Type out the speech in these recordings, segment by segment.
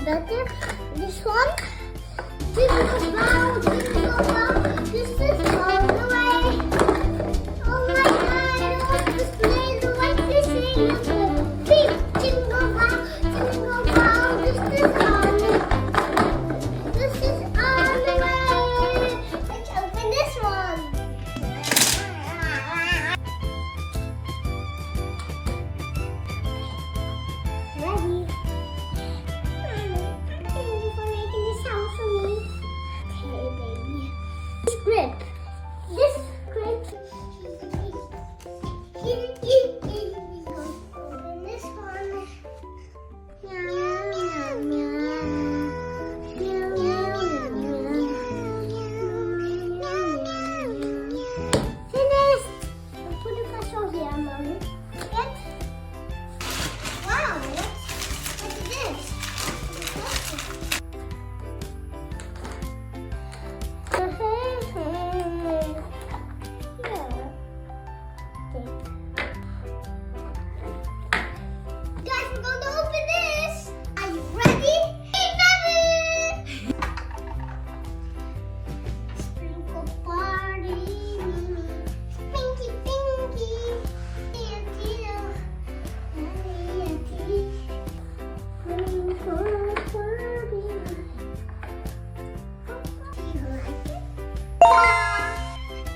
better. This one. Jingle bell, jingle bell. This is all the way. Oh my God! I want to play the like this thing. Big jingle bell, jingle bell. This is on. This is on the way. Let's open this one. Ready? Thank you for making this house for me. Okay, baby. This grip. This grip. Open this one. Meow, meow, meow. Meow, meow, meow. Finished. I'll put the puzzle here, Mommy. Yep. Wow, what's this? Guys, we're going to open this. Are you ready? Hey, baby! Sprinkle party. Pinky, pinky.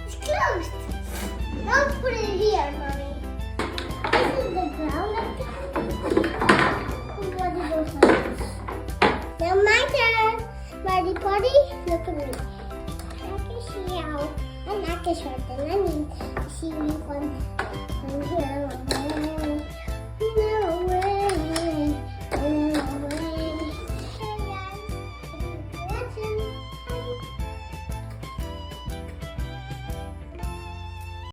It's closed. Now put it here, Mommy. This is the ground. What are those ones? Now my turn. Ready, party? Look at me. I can see how I'm not the short and I need to see you one.